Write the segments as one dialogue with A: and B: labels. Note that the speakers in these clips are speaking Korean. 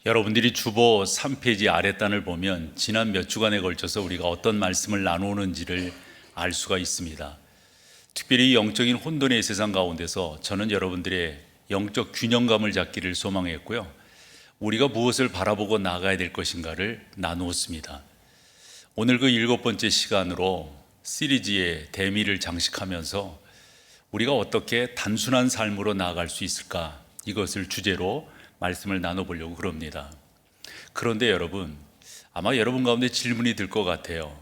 A: 여러분들이 주보 3페이지 아랫단을 보면 지난 몇 주간에 걸쳐서 우리가 어떤 말씀을 나누는지를 알 수가 있습니다. 특별히 영적인 혼돈의 세상 가운데서 저는 여러분들의 영적 균형감을 잡기를 소망했고요. 우리가 무엇을 바라보고 나가야 될 것인가를 나누었습니다. 오늘 그 7번째 시간으로 시리즈의 대미를 장식하면서 우리가 어떻게 단순한 삶으로 나아갈 수 있을까, 이것을 주제로 말씀을 나눠보려고 그럽니다. 그런데 여러분, 아마 여러분 가운데 질문이 들 것 같아요.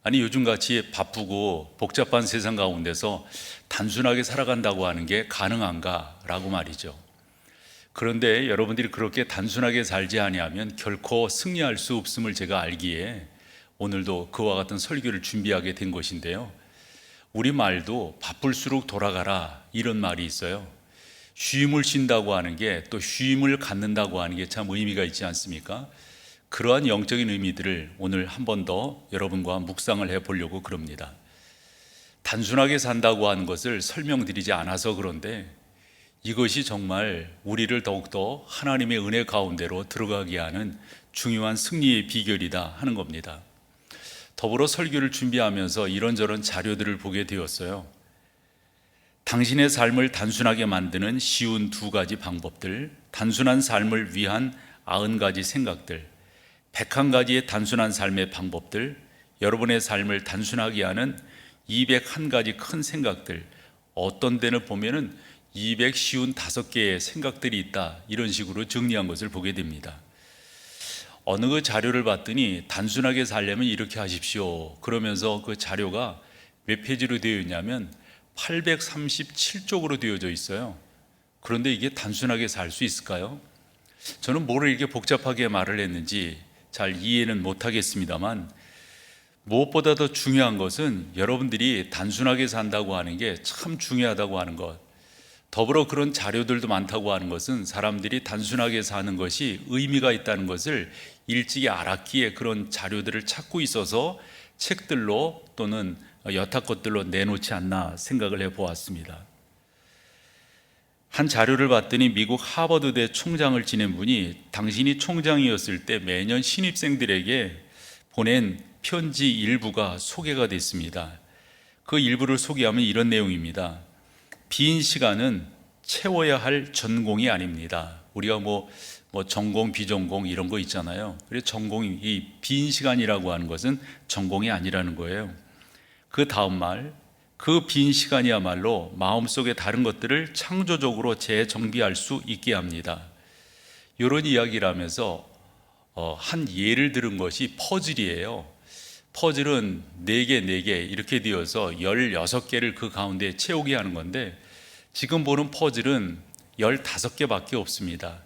A: 아니, 요즘같이 바쁘고 복잡한 세상 가운데서 단순하게 살아간다고 하는 게 가능한가? 라고 말이죠. 그런데 여러분들이 그렇게 단순하게 살지 아니하면 결코 승리할 수 없음을 제가 알기에 오늘도 그와 같은 설교를 준비하게 된 것인데요. 우리 말도 바쁠수록 돌아가라, 이런 말이 있어요. 쉼을 쉰다고 하는 게 또 쉼을 갖는다고 하는 게 참 의미가 있지 않습니까? 그러한 영적인 의미들을 오늘 한 번 더 여러분과 묵상을 해보려고 그럽니다. 단순하게 산다고 하는 것을 설명드리지 않아서 그런데 이것이 정말 우리를 더욱더 하나님의 은혜 가운데로 들어가게 하는 중요한 승리의 비결이다 하는 겁니다. 더불어 설교를 준비하면서 이런저런 자료들을 보게 되었어요. 당신의 삶을 단순하게 만드는 쉬운 2가지 방법들, 단순한 삶을 위한 90가지 생각들, 101가지의 단순한 삶의 방법들, 여러분의 삶을 단순하게 하는 201가지 큰 생각들, 어떤 데는 보면은 255개의 생각들이 있다, 이런 식으로 정리한 것을 보게 됩니다. 어느 그 자료를 봤더니 단순하게 살려면 이렇게 하십시오, 그러면서 그 자료가 몇 페이지로 되어 있냐면 837쪽으로 되어져 있어요. 그런데 이게 단순하게 살 수 있을까요? 저는 뭐를 이렇게 복잡하게 말을 했는지 잘 이해는 못하겠습니다만, 무엇보다 더 중요한 것은 여러분들이 단순하게 산다고 하는 게 참 중요하다고 하는 것, 더불어 그런 자료들도 많다고 하는 것은 사람들이 단순하게 사는 것이 의미가 있다는 것을 일찍이 알았기에 그런 자료들을 찾고 있어서 책들로 또는 여타 것들로 내놓지 않나 생각을 해보았습니다. 한 자료를 봤더니 미국 하버드대 총장을 지낸 분이 당신이 총장이었을 때 매년 신입생들에게 보낸 편지 일부가 소개가 됐습니다. 그 일부를 소개하면 이런 내용입니다. 빈 시간은 채워야 할 전공이 아닙니다. 우리가 뭐 전공, 비전공 이런 거 있잖아요. 그래서 전공이, 이 빈 시간이라고 하는 것은 전공이 아니라는 거예요. 그 다음 말, 그 빈 시간이야말로 마음속에 다른 것들을 창조적으로 재정비할 수 있게 합니다. 이런 이야기를 하면서 한 예를 들은 것이 퍼즐이에요. 퍼즐은 4개, 4개 이렇게 되어서 16개를 그 가운데 채우게 하는 건데, 지금 보는 퍼즐은 15개밖에 없습니다.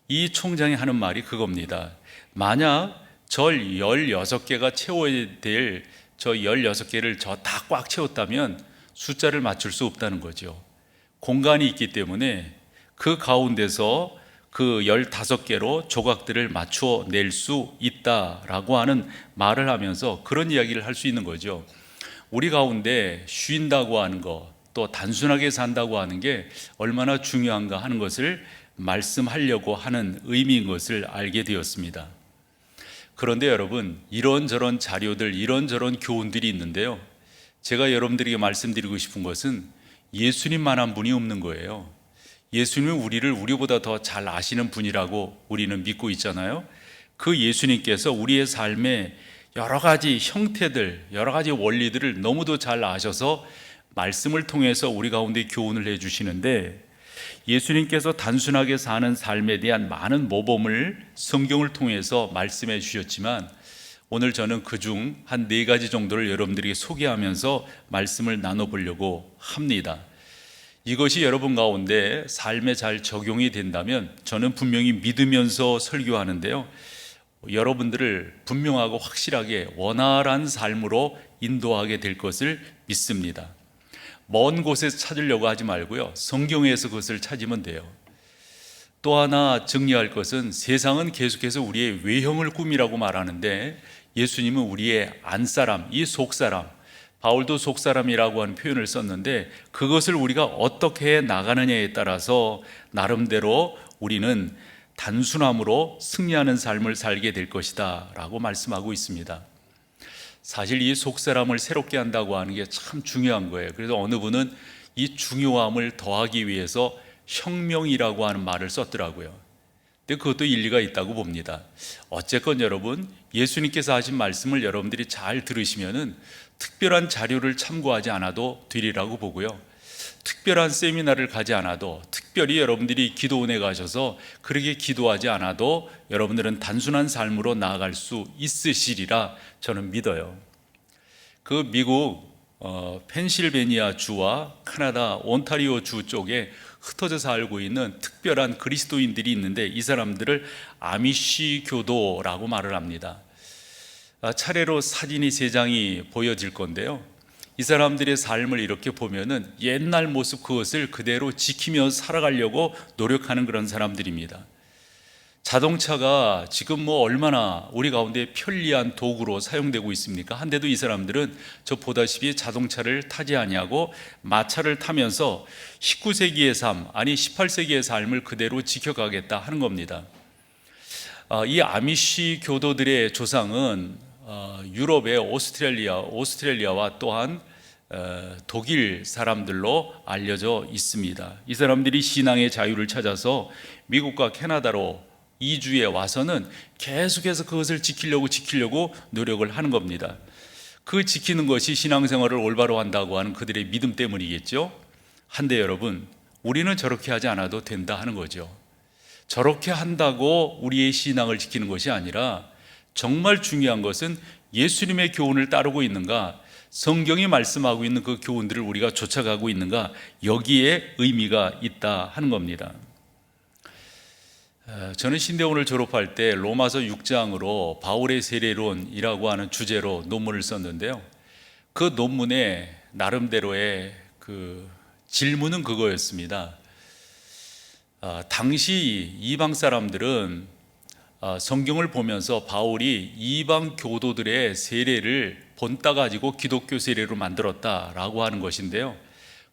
A: 이 총장이 하는 말이 그겁니다. 만약 절 16개가 채워야 될 저 16개를 저 다 꽉 채웠다면 숫자를 맞출 수 없다는 거죠. 공간이 있기 때문에 그 가운데서 그 15개로 조각들을 맞춰 낼 수 있다라고 하는 말을 하면서 그런 이야기를 할 수 있는 거죠. 우리 가운데 쉰다고 하는 것, 또 단순하게 산다고 하는 게 얼마나 중요한가 하는 것을 말씀하려고 하는 의미인 것을 알게 되었습니다. 그런데 여러분, 이런저런 자료들, 이런저런 교훈들이 있는데요, 제가 여러분들에게 말씀드리고 싶은 것은 예수님만한 분이 없는 거예요. 예수님은 우리를 우리보다 더 잘 아시는 분이라고 우리는 믿고 있잖아요. 그 예수님께서 우리의 삶의 여러 가지 형태들, 여러 가지 원리들을 너무도 잘 아셔서 말씀을 통해서 우리 가운데 교훈을 해주시는데, 예수님께서 단순하게 사는 삶에 대한 많은 모범을 성경을 통해서 말씀해 주셨지만, 오늘 저는 그중 한 4가지 정도를 여러분들에게 소개하면서 말씀을 나눠보려고 합니다. 이것이 여러분 가운데 삶에 잘 적용이 된다면 저는 분명히 믿으면서 설교하는데요, 여러분들을 분명하고 확실하게 원활한 삶으로 인도하게 될 것을 믿습니다. 먼 곳에서 찾으려고 하지 말고요, 성경에서 그것을 찾으면 돼요. 또 하나 정리할 것은, 세상은 계속해서 우리의 외형을 꾸미라고 말하는데 예수님은 우리의 안사람, 이 속사람, 바울도 속사람이라고 하는 표현을 썼는데, 그것을 우리가 어떻게 해 나가느냐에 따라서 나름대로 우리는 단순함으로 승리하는 삶을 살게 될 것이다 라고 말씀하고 있습니다. 사실 이 속사람을 새롭게 한다고 하는 게 참 중요한 거예요. 그래서 어느 분은 이 중요함을 더하기 위해서 혁명이라고 하는 말을 썼더라고요. 근데 그것도 일리가 있다고 봅니다. 어쨌건 여러분, 예수님께서 하신 말씀을 여러분들이 잘 들으시면은 특별한 자료를 참고하지 않아도 되리라고 보고요. 특별한 세미나를 가지 않아도, 특별히 여러분들이 기도원에 가셔서 그렇게 기도하지 않아도 여러분들은 단순한 삶으로 나아갈 수 있으시리라 저는 믿어요. 그 미국 펜실베니아 주와 카나다 온타리오 주 쪽에 흩어져 살고 있는 특별한 그리스도인들이 있는데 이 사람들을 아미시 교도라고 말을 합니다. 차례로 사진이 3장이 보여질 건데요. 이 사람들의 삶을 이렇게 보면은 옛날 모습 그것을 그대로 지키며 살아가려고 노력하는 그런 사람들입니다. 자동차가 지금 뭐 얼마나 우리 가운데 편리한 도구로 사용되고 있습니까? 한데도 이 사람들은 저 보다시피 자동차를 타지 아니하고 마차를 타면서 19세기의 삶, 아니 18세기의 삶을 그대로 지켜가겠다 하는 겁니다. 이 아미시 교도들의 조상은 유럽의 오스트레일리아와 또한 독일 사람들로 알려져 있습니다. 이 사람들이 신앙의 자유를 찾아서 미국과 캐나다로 이주에 와서는 계속해서 그것을 지키려고 노력을 하는 겁니다. 그 지키는 것이 신앙생활을 올바로 한다고 하는 그들의 믿음 때문이겠죠. 한데 여러분, 우리는 저렇게 하지 않아도 된다 하는 거죠. 저렇게 한다고 우리의 신앙을 지키는 것이 아니라 정말 중요한 것은 예수님의 교훈을 따르고 있는가, 성경이 말씀하고 있는 그 교훈들을 우리가 쫓아가고 있는가, 여기에 의미가 있다 하는 겁니다. 저는 신대원을 졸업할 때 로마서 6장으로 바울의 세례론이라고 하는 주제로 논문을 썼는데요. 그 논문의 나름대로의 그 질문은 그거였습니다. 당시 이방 사람들은 성경을 보면서 바울이 이방 교도들의 세례를 본따 가지고 기독교 세례로 만들었다라고 하는 것인데요.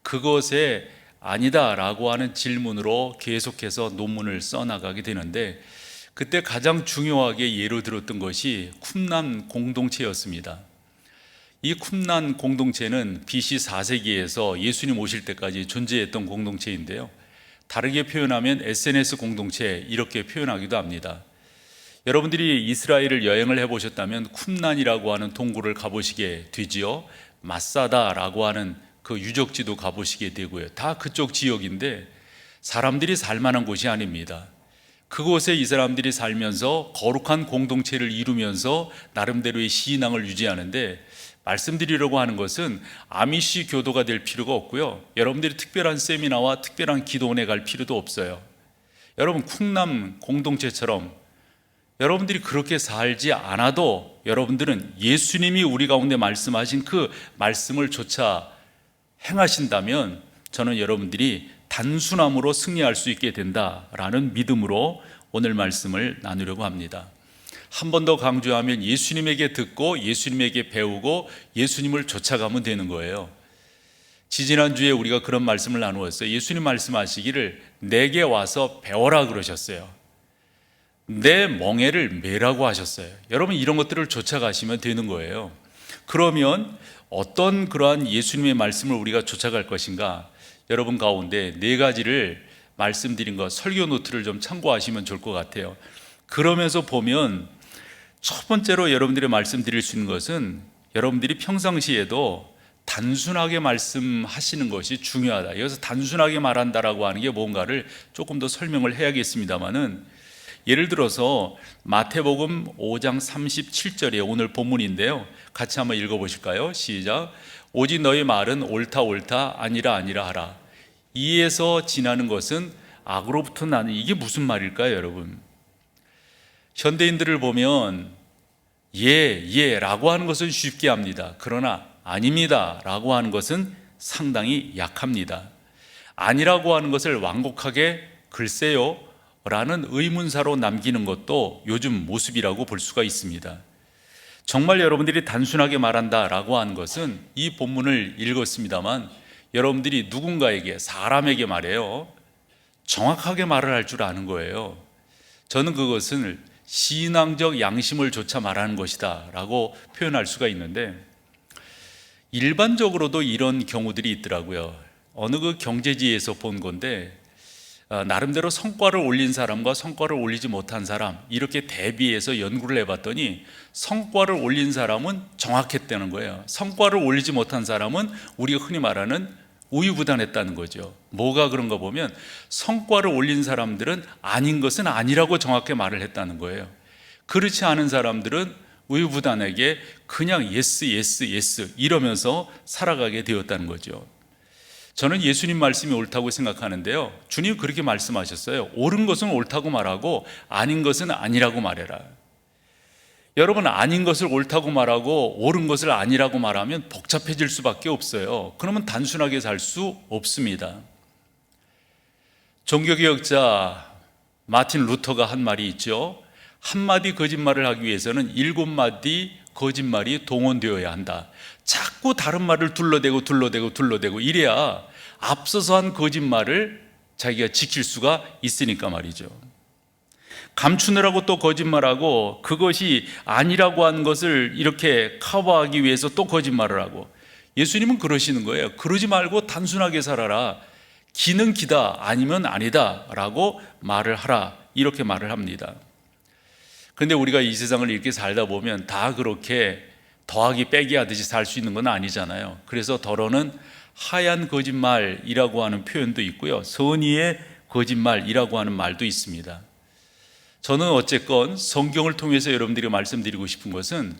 A: 그것에 아니다라고 하는 질문으로 계속해서 논문을 써나가게 되는데 그때 가장 중요하게 예로 들었던 것이 쿰란 공동체였습니다. 이 쿰란 공동체는 BC 4세기에서 예수님 오실 때까지 존재했던 공동체인데요. 다르게 표현하면 SNS 공동체 이렇게 표현하기도 합니다. 여러분들이 이스라엘을 여행을 해보셨다면 쿰란이라고 하는 동굴을 가보시게 되지요. 마사다라고 하는 그 유적지도 가보시게 되고요. 다 그쪽 지역인데 사람들이 살만한 곳이 아닙니다. 그곳에 이 사람들이 살면서 거룩한 공동체를 이루면서 나름대로의 신앙을 유지하는데, 말씀드리려고 하는 것은 아미시 교도가 될 필요가 없고요. 여러분들이 특별한 세미나와 특별한 기도원에 갈 필요도 없어요. 여러분 쿰란 공동체처럼 여러분들이 그렇게 살지 않아도 여러분들은 예수님이 우리 가운데 말씀하신 그 말씀을 쫓아 행하신다면 저는 여러분들이 단순함으로 승리할 수 있게 된다라는 믿음으로 오늘 말씀을 나누려고 합니다. 한 번 더 강조하면 예수님에게 듣고 예수님에게 배우고 예수님을 쫓아가면 되는 거예요. 지지난주에 우리가 그런 말씀을 나누었어요. 예수님 말씀하시기를 내게 와서 배워라 그러셨어요. 내 멍에를 매라고 하셨어요. 여러분 이런 것들을 쫓아가시면 되는 거예요. 그러면 어떤 그러한 예수님의 말씀을 우리가 쫓아갈 것인가? 여러분 가운데 4가지를 말씀드린 것, 설교 노트를 좀 참고하시면 좋을 것 같아요. 그러면서 보면 첫 번째로 여러분들이 말씀드릴 수 있는 것은 여러분들이 평상시에도 단순하게 말씀하시는 것이 중요하다. 여기서 단순하게 말한다라고 하는 게 뭔가를 조금 더 설명을 해야겠습니다만은, 예를 들어서 마태복음 5장 37절에 오늘 본문인데요. 같이 한번 읽어보실까요? 시작. 오직 너희 말은 옳다 옳다 아니라 아니라 하라. 이에서 지나는 것은 악으로부터 나는, 이게 무슨 말일까요 여러분? 현대인들을 보면 예 라고 하는 것은 쉽게 합니다. 그러나 아닙니다 라고 하는 것은 상당히 약합니다. 아니라고 하는 것을 완곡하게 글쎄요 라는 의문사로 남기는 것도 요즘 모습이라고 볼 수가 있습니다. 정말 여러분들이 단순하게 말한다라고 하는 것은 이 본문을 읽었습니다만 여러분들이 누군가에게, 사람에게 말해요, 정확하게 말을 할 줄 아는 거예요. 저는 그것을 신앙적 양심을 조차 말하는 것이다 라고 표현할 수가 있는데, 일반적으로도 이런 경우들이 있더라고요. 어느 그 경제지에서 본 건데, 나름대로 성과를 올린 사람과 성과를 올리지 못한 사람, 이렇게 대비해서 연구를 해봤더니 성과를 올린 사람은 정확했다는 거예요. 성과를 올리지 못한 사람은 우리가 흔히 말하는 우유부단했다는 거죠. 뭐가 그런가 보면 성과를 올린 사람들은 아닌 것은 아니라고 정확히 말을 했다는 거예요. 그렇지 않은 사람들은 우유부단하게 그냥 예스 예스 예스 이러면서 살아가게 되었다는 거죠. 저는 예수님 말씀이 옳다고 생각하는데요, 주님 그렇게 말씀하셨어요. 옳은 것은 옳다고 말하고 아닌 것은 아니라고 말해라. 여러분, 아닌 것을 옳다고 말하고 옳은 것을 아니라고 말하면 복잡해질 수밖에 없어요. 그러면 단순하게 살 수 없습니다. 종교개혁자 마틴 루터가 한 말이 있죠. 한마디 거짓말을 하기 위해서는 7마디 거짓말이 동원되어야 한다. 자꾸 다른 말을 둘러대고 이래야 앞서서 한 거짓말을 자기가 지킬 수가 있으니까 말이죠. 감추느라고 또 거짓말하고 그것이 아니라고 한 것을 이렇게 커버하기 위해서 또 거짓말을 하고, 예수님은 그러시는 거예요. 그러지 말고 단순하게 살아라. 기는 기다, 아니면 아니다 라고 말을 하라, 이렇게 말을 합니다. 그런데 우리가 이 세상을 이렇게 살다 보면 다 그렇게 더하기 빼기 하듯이 살 수 있는 건 아니잖아요. 그래서 더러는 하얀 거짓말이라고 하는 표현도 있고요, 선의의 거짓말이라고 하는 말도 있습니다. 저는 어쨌건 성경을 통해서 여러분들이 말씀드리고 싶은 것은,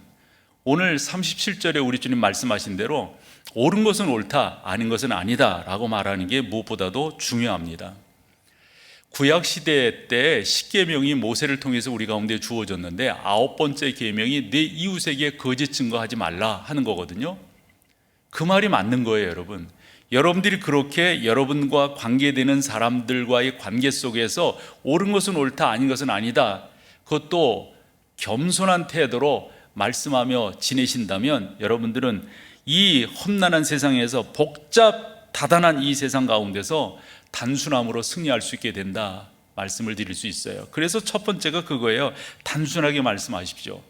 A: 오늘 37절에 우리 주님 말씀하신 대로 옳은 것은 옳다, 아닌 것은 아니다 라고 말하는 게 무엇보다도 중요합니다. 구약시대 때 10계명이 모세를 통해서 우리 가운데 주어졌는데, 9번째 계명이 내 이웃에게 거짓 증거하지 말라 하는 거거든요. 그 말이 맞는 거예요. 여러분, 여러분들이 그렇게 여러분과 관계되는 사람들과의 관계 속에서 옳은 것은 옳다, 아닌 것은 아니다, 그것도 겸손한 태도로 말씀하며 지내신다면 여러분들은 이 험난한 세상에서 다단한 이 세상 가운데서 단순함으로 승리할 수 있게 된다 말씀을 드릴 수 있어요. 그래서 첫 번째가 그거예요. 단순하게 말씀하십시오.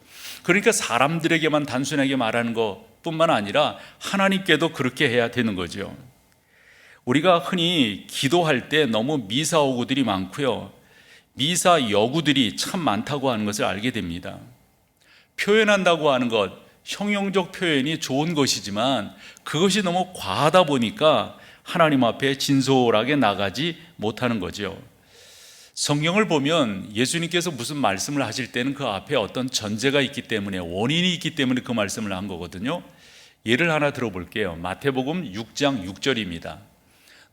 A: 그러니까 사람들에게만 단순하게 말하는 것뿐만 아니라 하나님께도 그렇게 해야 되는 거죠. 우리가 흔히 기도할 때 너무 미사 오구들이 많고요, 미사 여구들이 참 많다고 하는 것을 알게 됩니다. 표현한다고 하는 것, 형용적 표현이 좋은 것이지만 그것이 너무 과하다 보니까 하나님 앞에 진솔하게 나가지 못하는 거죠. 성경을 보면 예수님께서 무슨 말씀을 하실 때는 그 앞에 어떤 전제가 있기 때문에, 원인이 있기 때문에 그 말씀을 한 거거든요. 예를 하나 들어볼게요. 마태복음 6장 6절입니다.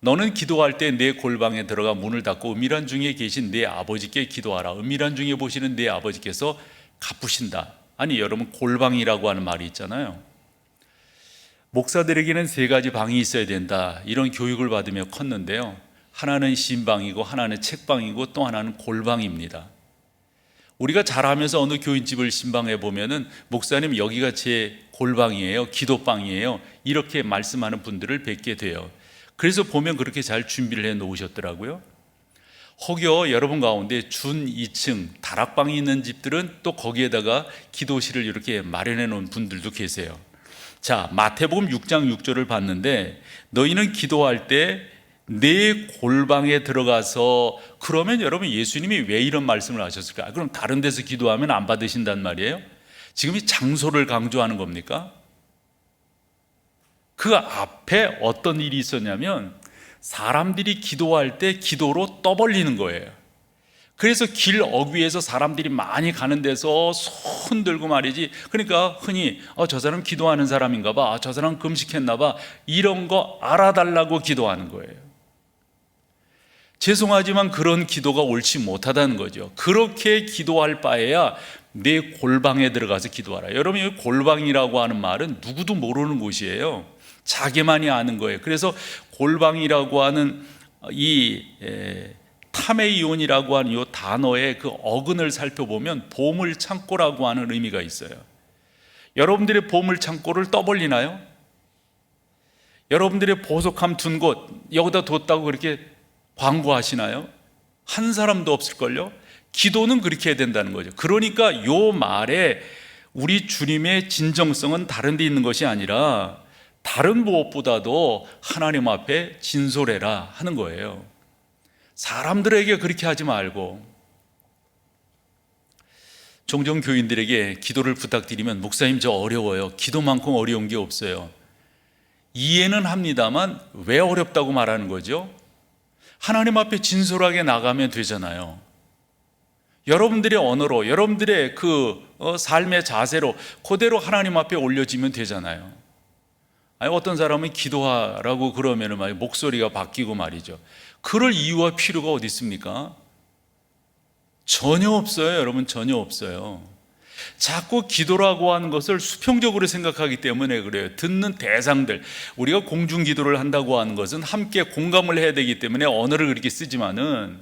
A: 너는 기도할 때 내 골방에 들어가 문을 닫고 은밀한 중에 계신 내 아버지께 기도하라. 은밀한 중에 보시는 내 아버지께서 갚으신다. 아니, 여러분, 골방이라고 하는 말이 있잖아요. 목사들에게는 3가지 방이 있어야 된다, 이런 교육을 받으며 컸는데요, 하나는 신방이고 하나는 책방이고 또 하나는 골방입니다. 우리가 잘하면서 어느 교인집을 신방해 보면은 목사님 여기가 제 골방이에요, 기도방이에요, 이렇게 말씀하는 분들을 뵙게 돼요. 그래서 보면 그렇게 잘 준비를 해 놓으셨더라고요. 혹여 여러분 가운데 준 2층 다락방이 있는 집들은 또 거기에다가 기도실을 이렇게 마련해 놓은 분들도 계세요. 자, 마태복음 6장 6절을 봤는데, 너희는 기도할 때 내 골방에 들어가서, 그러면 여러분 예수님이 왜 이런 말씀을 하셨을까? 그럼 다른 데서 기도하면 안 받으신단 말이에요? 지금 이 장소를 강조하는 겁니까? 그 앞에 어떤 일이 있었냐면, 사람들이 기도할 때 기도로 떠벌리는 거예요. 그래서 길 어귀에서 사람들이 많이 가는 데서 손 들고 말이지, 그러니까 흔히 저 사람 기도하는 사람인가 봐, 저 사람 금식했나 봐, 이런 거 알아달라고 기도하는 거예요. 죄송하지만 그런 기도가 옳지 못하다는 거죠. 그렇게 기도할 바에야 내 골방에 들어가서 기도하라. 여러분, 이 골방이라고 하는 말은 누구도 모르는 곳이에요. 자기만이 아는 거예요. 그래서 골방이라고 하는 이 타메이온이라고 하는 이 단어의 그 어근을 살펴보면 보물 창고라고 하는 의미가 있어요. 여러분들의 보물 창고를 떠벌리나요? 여러분들의 보석함 둔 곳 여기다 뒀다고 그렇게 광고하시나요? 한 사람도 없을걸요? 기도는 그렇게 해야 된다는 거죠. 그러니까 요 말에 우리 주님의 진정성은 다른 데 있는 것이 아니라 다른 무엇보다도 하나님 앞에 진솔해라 하는 거예요. 사람들에게 그렇게 하지 말고. 종종 교인들에게 기도를 부탁드리면 목사님 저 어려워요. 기도만큼 어려운 게 없어요. 이해는 합니다만 왜 어렵다고 말하는 거죠? 하나님 앞에 진솔하게 나가면 되잖아요. 여러분들의 언어로, 여러분들의 삶의 자세로 그대로 하나님 앞에 올려지면 되잖아요. 아니, 어떤 사람은 기도하라고 그러면 목소리가 바뀌고 말이죠. 그럴 이유와 필요가 어디 있습니까? 전혀 없어요, 여러분. 전혀 없어요. 자꾸 기도라고 하는 것을 수평적으로 생각하기 때문에 그래요. 듣는 대상들, 우리가 공중기도를 한다고 하는 것은 함께 공감을 해야 되기 때문에 언어를 그렇게 쓰지만은,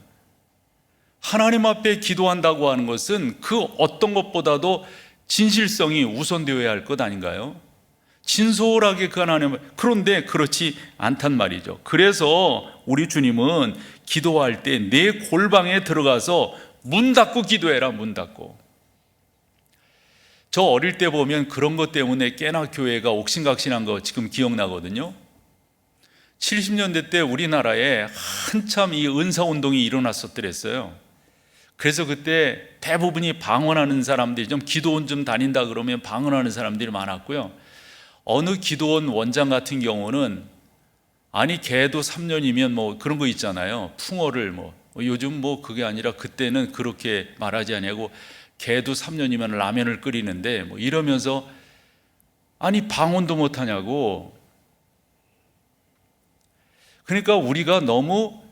A: 하나님 앞에 기도한다고 하는 것은 그 어떤 것보다도 진실성이 우선되어야 할 것 아닌가요? 진솔하게 그 하나님을. 그런데 그렇지 않단 말이죠. 그래서 우리 주님은 기도할 때 내 골방에 들어가서 문 닫고 기도해라. 문 닫고. 저 어릴 때 보면 그런 것 때문에 꽤나 교회가 옥신각신한 거 지금 기억나거든요. 70년대 때 우리나라에 한참 이 은사운동이 일어났었더랬어요. 그래서 그때 대부분이 방언하는 사람들이, 좀 기도원 좀 다닌다 그러면 방언하는 사람들이 많았고요. 어느 기도원 원장 같은 경우는 아니 걔도 3년이면 뭐 그런 거 있잖아요. 풍어를 요즘 그게 아니라 그때는 그렇게 말하지 아니하고 걔도 3년이면 라면을 끓이는데 이러면서 아니 방언도 못하냐고. 그러니까 우리가 너무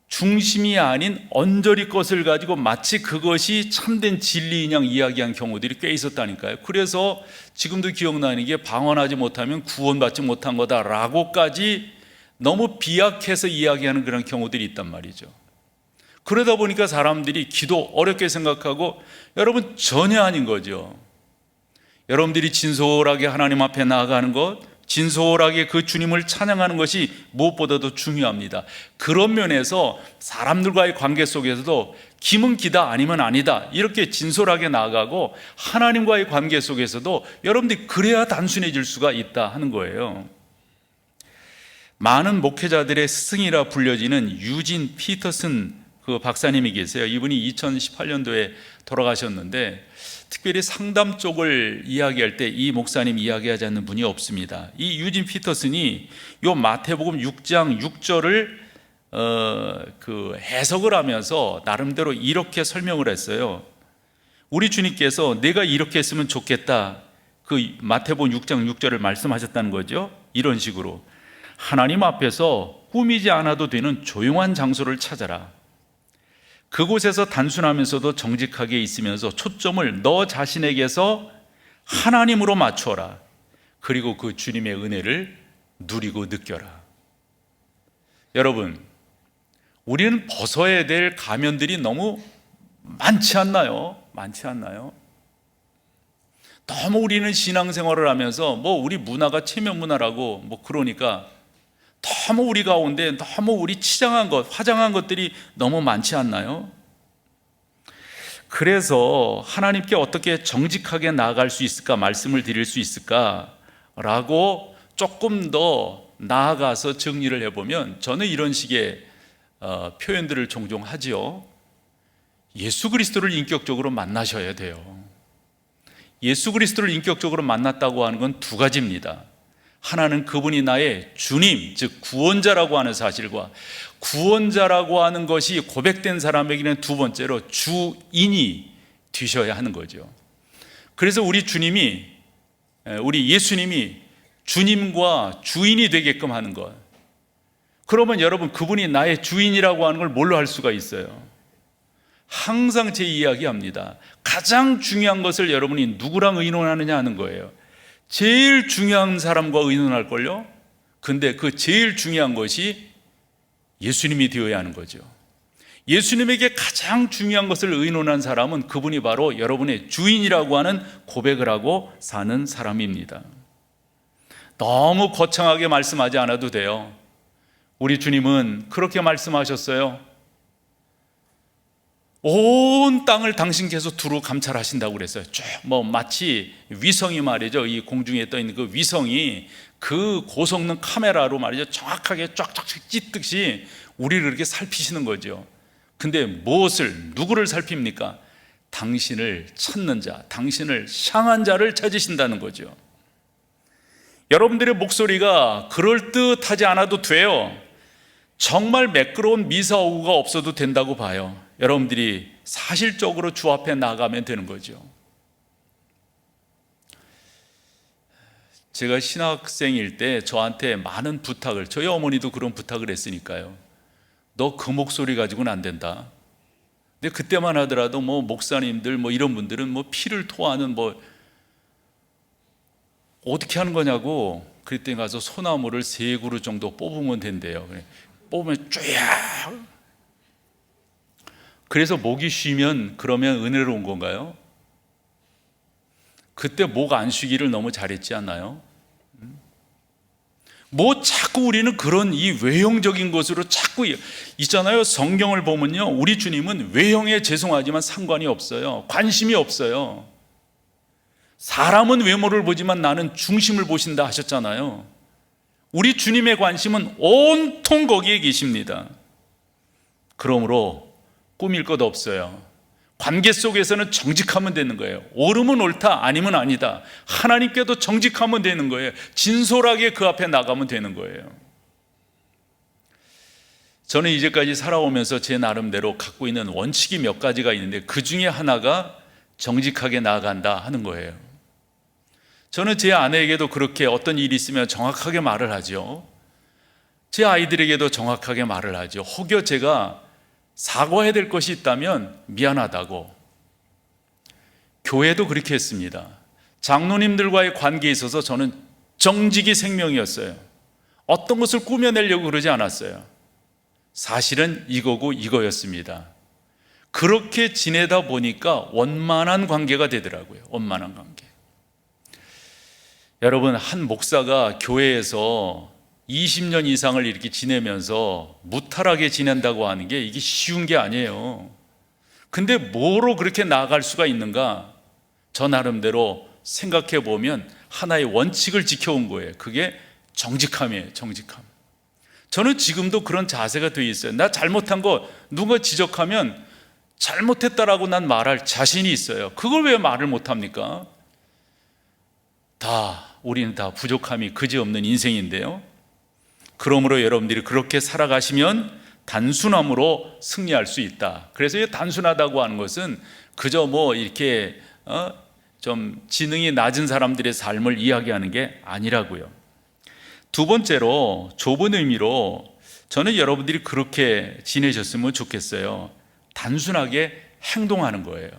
A: 중심이 아닌 언저리 것을 가지고 마치 그것이 참된 진리인 양 이야기한 경우들이 꽤 있었다니까요. 그래서 지금도 기억나는 게 방언하지 못하면 구원받지 못한 거다라고까지 너무 비약해서 이야기하는 그런 경우들이 있단 말이죠. 그러다 보니까 사람들이 기도 어렵게 생각하고, 여러분 전혀 아닌 거죠. 여러분들이 진솔하게 하나님 앞에 나아가는 것, 진솔하게 그 주님을 찬양하는 것이 무엇보다도 중요합니다. 그런 면에서 사람들과의 관계 속에서도 기면 기다 아니면 아니다 이렇게 진솔하게 나아가고, 하나님과의 관계 속에서도 여러분들이 그래야 단순해질 수가 있다 하는 거예요. 많은 목회자들의 스승이라 불려지는 유진 피터슨 그 박사님이 계세요. 이분이 2018년도에 돌아가셨는데, 특별히 상담 쪽을 이야기할 때 이 목사님 이야기하지 않는 분이 없습니다. 이 유진 피터슨이 요 마태복음 6장 6절을 해석을 하면서 나름대로 이렇게 설명을 했어요. 우리 주님께서 내가 이렇게 했으면 좋겠다, 그 마태복음 6장 6절을 말씀하셨다는 거죠. 이런 식으로 하나님 앞에서 꾸미지 않아도 되는 조용한 장소를 찾아라. 그곳에서 단순하면서도 정직하게 있으면서 초점을 너 자신에게서 하나님으로 맞춰라. 그리고 그 주님의 은혜를 누리고 느껴라. 여러분, 우리는 벗어야 될 가면들이 너무 많지 않나요? 많지 않나요? 너무 우리는 신앙생활을 하면서 우리 문화가 체면 문화라고 그러니까 너무 우리 가운데 너무 우리 치장한 것, 화장한 것들이 너무 많지 않나요? 그래서 하나님께 어떻게 정직하게 나아갈 수 있을까, 말씀을 드릴 수 있을까 라고 조금 더 나아가서 정리를 해보면, 저는 이런 식의 표현들을 종종 하지요. 예수 그리스도를 인격적으로 만나셔야 돼요. 예수 그리스도를 인격적으로 만났다고 하는 건 두 가지입니다. 하나는 그분이 나의 주님, 즉 구원자라고 하는 사실과, 구원자라고 하는 것이 고백된 사람에게는 두 번째로 주인이 되셔야 하는 거죠. 그래서 우리 예수님이 주님과 주인이 되게끔 하는 것. 그러면 여러분, 그분이 나의 주인이라고 하는 걸 뭘로 할 수가 있어요? 항상 제 이야기합니다. 가장 중요한 것을 여러분이 누구랑 의논하느냐 하는 거예요. 제일 중요한 사람과 의논할걸요? 근데 그 제일 중요한 것이 예수님이 되어야 하는 거죠. 예수님에게 가장 중요한 것을 의논한 사람은 그분이 바로 여러분의 주인이라고 하는 고백을 하고 사는 사람입니다. 너무 거창하게 말씀하지 않아도 돼요. 우리 주님은 그렇게 말씀하셨어요. 온 땅을 당신께서 두루 감찰하신다고 그랬어요. 쭉 마치 위성이 말이죠, 이 공중에 떠 있는 그 위성이 그 고성능 카메라로 말이죠, 정확하게 쫙쫙 찢듯이 우리를 이렇게 살피시는 거죠. 근데 누구를 살핍니까? 당신을 찾는 자, 당신을 향한 자를 찾으신다는 거죠. 여러분들의 목소리가 그럴듯하지 않아도 돼요. 정말 매끄러운 미사오구가 없어도 된다고 봐요. 여러분들이 사실적으로 주 앞에 나가면 되는 거죠. 제가 신학생일 때 저한테 많은 부탁을, 저희 어머니도 그런 부탁을 했으니까요. 너 그 목소리 가지고는 안 된다. 근데 그때만 하더라도 목사님들 이런 분들은 피를 토하는 어떻게 하는 거냐고, 그랬더니 가서 소나무를 3그루 정도 뽑으면 된대요. 뽑으면 쫙. 그래서 목이 쉬면 그러면 은혜로운 건가요? 그때 목 안 쉬기를 너무 잘했지 않나요? 자꾸 우리는 그런 이 외형적인 것으로 자꾸 있잖아요. 성경을 보면요, 우리 주님은 외형에 죄송하지만 상관이 없어요. 관심이 없어요. 사람은 외모를 보지만 나는 중심을 보신다 하셨잖아요. 우리 주님의 관심은 온통 거기에 계십니다. 그러므로 꾸밀 것 없어요. 관계 속에서는 정직하면 되는 거예요. 옳으면 옳다, 아니면 아니다. 하나님께도 정직하면 되는 거예요. 진솔하게 그 앞에 나가면 되는 거예요. 저는 이제까지 살아오면서 제 나름대로 갖고 있는 원칙이 몇 가지가 있는데 그 중에 하나가 정직하게 나아간다 하는 거예요. 저는 제 아내에게도 그렇게 어떤 일이 있으면 정확하게 말을 하죠. 제 아이들에게도 정확하게 말을 하죠. 혹여 제가 사과해야 될 것이 있다면 미안하다고. 교회도 그렇게 했습니다. 장로님들과의 관계에 있어서 저는 정직이 생명이었어요. 어떤 것을 꾸며내려고 그러지 않았어요. 사실은 이거고 이거였습니다. 그렇게 지내다 보니까 원만한 관계가 되더라고요. 원만한 관계. 여러분, 한 목사가 교회에서 20년 이상을 이렇게 지내면서 무탈하게 지낸다고 하는 게 이게 쉬운 게 아니에요. 근데 뭐로 그렇게 나아갈 수가 있는가? 저 나름대로 생각해 보면 하나의 원칙을 지켜온 거예요. 그게 정직함이에요. 정직함. 저는 지금도 그런 자세가 되어 있어요. 나 잘못한 거 누가 지적하면 잘못했다라고 난 말할 자신이 있어요. 그걸 왜 말을 못합니까? 우리는 다 부족함이 그지없는 인생인데요. 그러므로 여러분들이 그렇게 살아가시면 단순함으로 승리할 수 있다. 그래서 이 단순하다고 하는 것은 그저 이렇게 좀 지능이 낮은 사람들의 삶을 이야기하는 게 아니라고요. 두 번째로, 좁은 의미로 저는 여러분들이 그렇게 지내셨으면 좋겠어요. 단순하게 행동하는 거예요.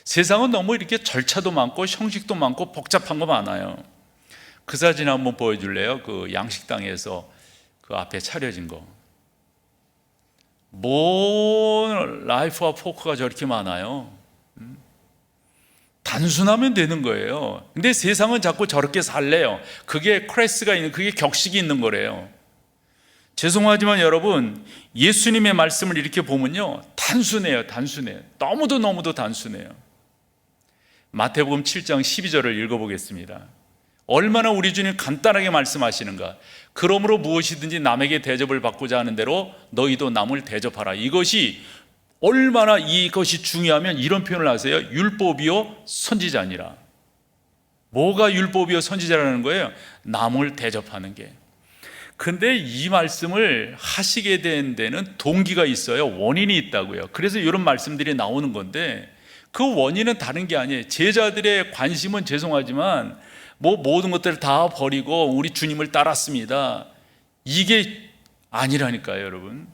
A: 세상은 너무 이렇게 절차도 많고 형식도 많고 복잡한 거 많아요. 그 사진 한번 보여줄래요? 그 양식당에서 그 앞에 차려진 거. 뭔 라이프와 포크가 저렇게 많아요? 단순하면 되는 거예요. 근데 세상은 자꾸 저렇게 살래요. 그게 크레스가 있는, 그게 격식이 있는 거래요. 죄송하지만 여러분, 예수님의 말씀을 이렇게 보면요, 단순해요. 단순해요. 너무도 단순해요. 마태복음 7장 12절을 읽어보겠습니다. 얼마나 우리 주님 간단하게 말씀하시는가. 그러므로 무엇이든지 남에게 대접을 받고자 하는 대로 너희도 남을 대접하라. 이것이 얼마나 이것이 중요하면 이런 표현을 하세요. 율법이요 선지자니라. 뭐가 율법이요 선지자라는 거예요? 남을 대접하는 게. 근데 이 말씀을 하시게 된 데는 동기가 있어요. 원인이 있다고요. 그래서 이런 말씀들이 나오는 건데 그 원인은 다른 게 아니에요. 제자들의 관심은 죄송하지만 모든 것들을 다 버리고 우리 주님을 따랐습니다. 이게 아니라니까요, 여러분.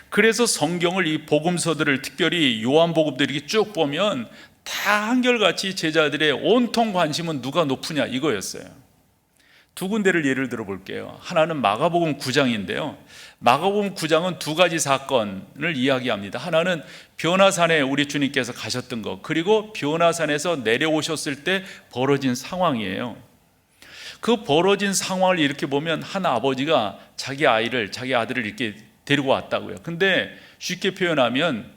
A: 그래서 성경을, 이 복음서들을, 특별히 요한복음들 이렇게 쭉 보면 다 한결같이 제자들의 온통 관심은 누가 높으냐 이거였어요. 두 군데를 예를 들어 볼게요. 하나는 마가복음 9장인데요. 마가복음 9장은 두 가지 사건을 이야기합니다. 하나는 변화산에 우리 주님께서 가셨던 것, 그리고 변화산에서 내려오셨을 때 벌어진 상황이에요. 그 벌어진 상황을 이렇게 보면 한 아버지가 자기 아들을 이렇게 데리고 왔다고요. 근데 쉽게 표현하면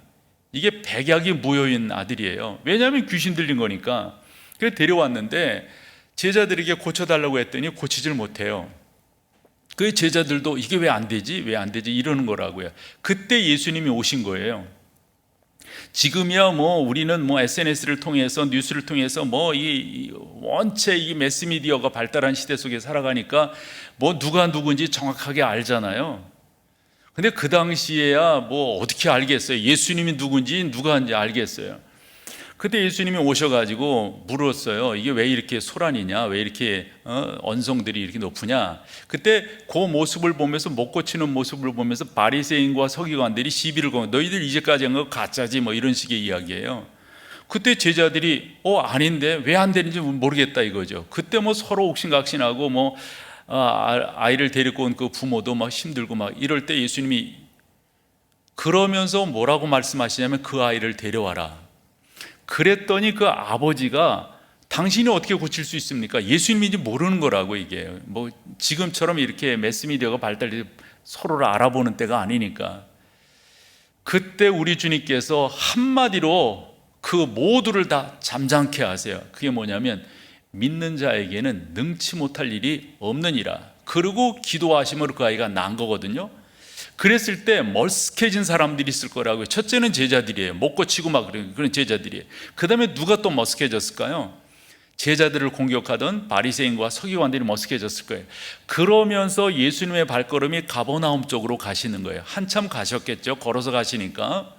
A: 이게 백약이 무효인 아들이에요. 왜냐하면 귀신 들린 거니까. 그래서 데려왔는데 제자들에게 고쳐달라고 했더니 고치질 못해요. 그 제자들도 이게 왜 안 되지? 왜 안 되지? 이러는 거라고요. 그때 예수님이 오신 거예요. 지금이야 뭐 우리는 뭐 SNS를 통해서 뉴스를 통해서 뭐 원체 이 매스미디어가 발달한 시대 속에 살아가니까 뭐 누가 누군지 정확하게 알잖아요. 근데 그 당시에야 뭐 어떻게 알겠어요? 예수님이 누군지 누가인지 알겠어요. 그때 예수님이 오셔가지고 물었어요. 이게 왜 이렇게 소란이냐? 왜 이렇게 언성들이 이렇게 높으냐? 그때 그 모습을 보면서, 못 고치는 모습을 보면서 바리새인과 서기관들이 시비를 건, 너희들 이제까지 한 거 가짜지, 뭐 이런 식의 이야기예요. 그때 제자들이 아닌데 왜 안 되는지 모르겠다 이거죠. 그때 뭐 서로 옥신각신하고 뭐 아이를 데리고 온 그 부모도 막 힘들고 막 이럴 때 예수님이 그러면서 뭐라고 말씀하시냐면 그 아이를 데려와라. 그랬더니 그 아버지가 당신이 어떻게 고칠 수 있습니까? 예수님인지 모르는 거라고. 이게 뭐 지금처럼 이렇게 매스미디어가 발달해서 서로를 알아보는 때가 아니니까. 그때 우리 주님께서 한마디로 그 모두를 다 잠잠케 하세요. 그게 뭐냐면 믿는 자에게는 능치 못할 일이 없느니라. 그리고 기도하심으로 그 아이가 난 거거든요. 그랬을 때 머쓱해진 사람들이 있을 거라고요. 첫째는 제자들이에요. 못 고치고 막 그런 제자들이에요. 그 다음에 누가 또 머쓱해졌을까요? 제자들을 공격하던 바리새인과 서기관들이 머쓱해졌을 거예요. 그러면서 예수님의 발걸음이 가버나움 쪽으로 가시는 거예요. 한참 가셨겠죠. 걸어서 가시니까.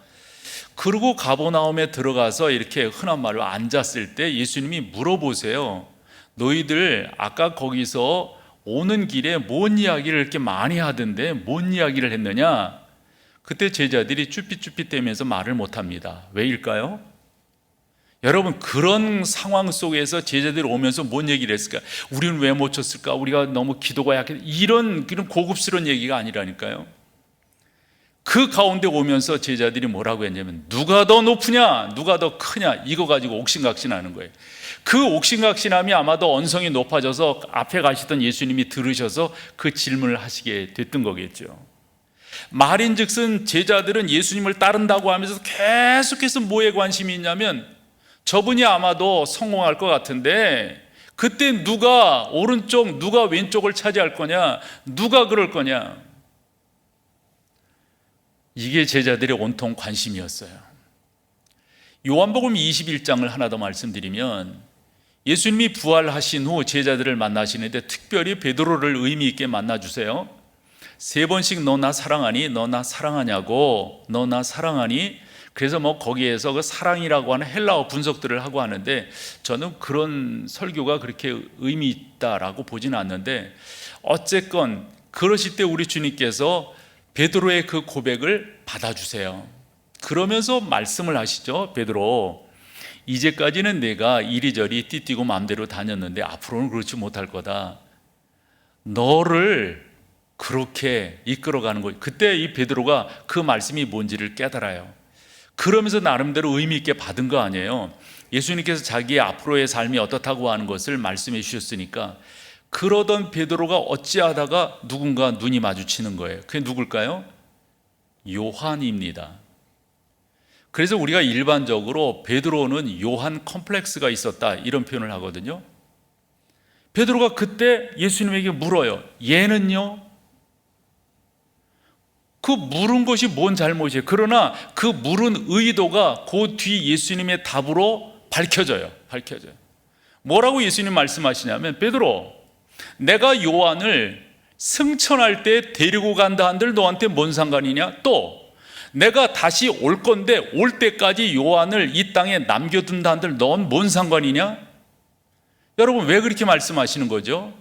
A: 그리고 가버나움에 들어가서 이렇게 흔한 말로 앉았을 때 예수님이 물어보세요. 너희들 아까 거기서 오는 길에 뭔 이야기를 이렇게 많이 하던데 뭔 이야기를 했느냐? 그때 제자들이 쭈삣쭈삣대면서 말을 못합니다. 왜일까요? 여러분, 그런 상황 속에서 제자들이 오면서 뭔 얘기를 했을까? 우리는 왜 못 쳤을까? 우리가 너무 기도가 약해. 이런 고급스러운 얘기가 아니라니까요. 그 가운데 오면서 제자들이 뭐라고 했냐면 누가 더 높으냐? 누가 더 크냐? 이거 가지고 옥신각신하는 거예요. 그 옥신각신함이 아마도 언성이 높아져서 앞에 가시던 예수님이 들으셔서 그 질문을 하시게 됐던 거겠죠. 말인즉슨 제자들은 예수님을 따른다고 하면서 계속해서 뭐에 관심이 있냐면 저분이 아마도 성공할 것 같은데 그때 누가 오른쪽 누가 왼쪽을 차지할 거냐, 누가 그럴 거냐, 이게 제자들의 온통 관심이었어요. 요한복음 21장을 하나 더 말씀드리면 예수님이 부활하신 후 제자들을 만나시는데 특별히 베드로를 의미 있게 만나주세요. 3번씩 너 나 사랑하니? 너 나 사랑하냐고? 너 나 사랑하니? 그래서 뭐 거기에서 그 사랑이라고 하는 헬라어 분석들을 하고 하는데 저는 그런 설교가 그렇게 의미 있다라고 보지는 않는데 어쨌건 그러실 때 우리 주님께서 베드로의 그 고백을 받아주세요. 그러면서 말씀을 하시죠. 베드로, 이제까지는 내가 이리저리 띠뛰고 마음대로 다녔는데 앞으로는 그렇지 못할 거다. 너를 그렇게 이끌어가는 거. 그때 이 베드로가 그 말씀이 뭔지를 깨달아요. 그러면서 나름대로 의미 있게 받은 거 아니에요. 예수님께서 자기의 앞으로의 삶이 어떻다고 하는 것을 말씀해 주셨으니까. 그러던 베드로가 어찌하다가 누군가 눈이 마주치는 거예요. 그게 누굴까요? 요한입니다. 그래서 우리가 일반적으로 베드로는 요한 컴플렉스가 있었다 이런 표현을 하거든요. 베드로가 그때 예수님에게 물어요. 얘는요? 그 물은 것이 뭔 잘못이에요? 그러나 그 물은 의도가 그 뒤 예수님의 답으로 밝혀져요. 뭐라고 예수님 말씀하시냐면 베드로, 내가 요한을 승천할 때 데리고 간다 한들 너한테 뭔 상관이냐? 또 내가 다시 올 건데 올 때까지 요한을 이 땅에 남겨둔다 한들 넌 뭔 상관이냐? 여러분, 왜 그렇게 말씀하시는 거죠?